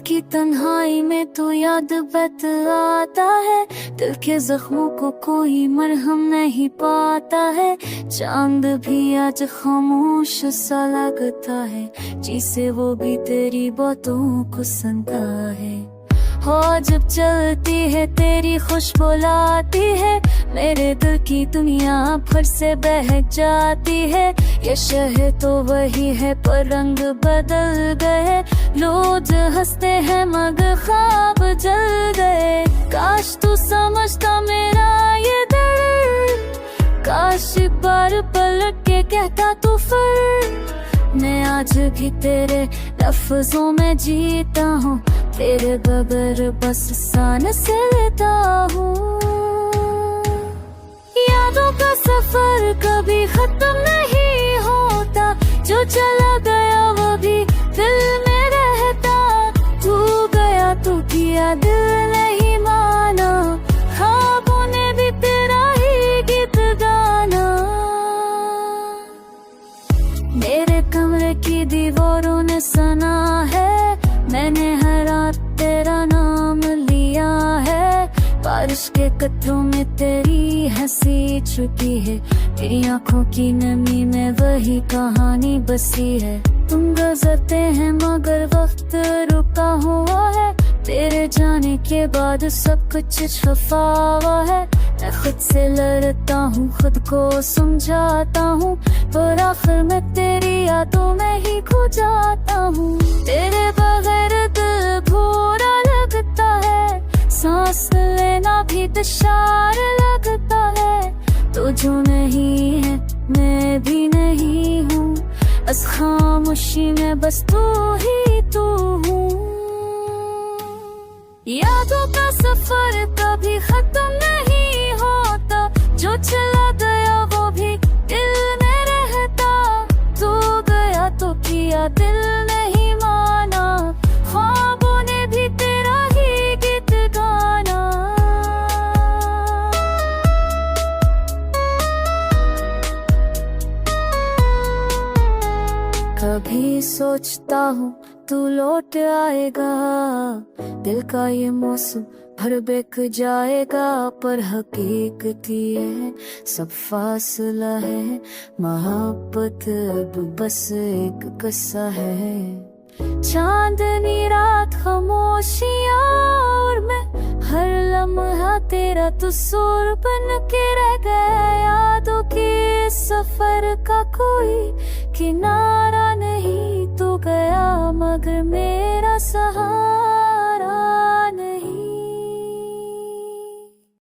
की तन्हाई में तो याद बतलाता है, दिल के जख्मों को कोई मरहम नहीं पाता है। चांद भी आज खामोश सा लगता है, जिसे वो भी तेरी बातों को सुनता है। हो जब चलती है तेरी खुशबू लाती है, मेरे दिल की दुनिया फिर से बहक जाती है। ये शहर तो वही है पर रंग बदल गए, रोज हंसते हैं मगर ख्वाब जल गए। काश तू समझता मेरा ये दर्द, काश एक बार पलट के कहता तू फिर। मैं आज भी तेरे लफ्जों में जीता हूँ, तेरे बगैर बस सांस से लेता हूँ। यादों का सफर कभी खत्म नहीं होता, जो चला गया वो भी दिल में रहता। तू गया तो किया दिल नहीं माना, ख्वाबों ने भी तेरा ही गीत गाना। मेरे कमरे की दीवारों ने सुना है, मैंने हर रात तेरा नाम लिया है। बारिश के कतरों में तेरी हंसी छुपी है, तेरी आंखों की नमी में वही कहानी बसी है। तुम गुजरते हैं मगर वक्त रुका हुआ है, तेरे जाने के बाद सब कुछ छुपा हुआ है। मैं खुद से लड़ता हूँ, खुद को समझाता हूँ, पर आखिर में तेरी यादों में ही खो जाता हूँ। तेरे बगैर दिल भूरा लगता है, सांस लेना भी दुश्वार लगता है। तो जो नहीं है मैं भी नहीं हूँ, बस खामोशी में बस तू ही तू हूँ। यादों का सफर कभी खत्म नहीं होता, जो चला गया वो भी दिल में रहता। तू गया तो किया दिल नहीं माना, ख्वाबों ने भी तेरा ही गीत गाना। कभी सोचता हूँ तू लौट आएगा, दिल का ये मौसम भर बेक जाएगा। पर हकीकत ये है सब फासला है, मोहब्बत अब बस एक किस्सा है। चांदनी रात खामोशियाँ और मैं हर लम्हा तेरा तुसूर बन के रह गया। यादों के सफर का कोई किनारा नहीं, तू गया मगर मेरा सहारा।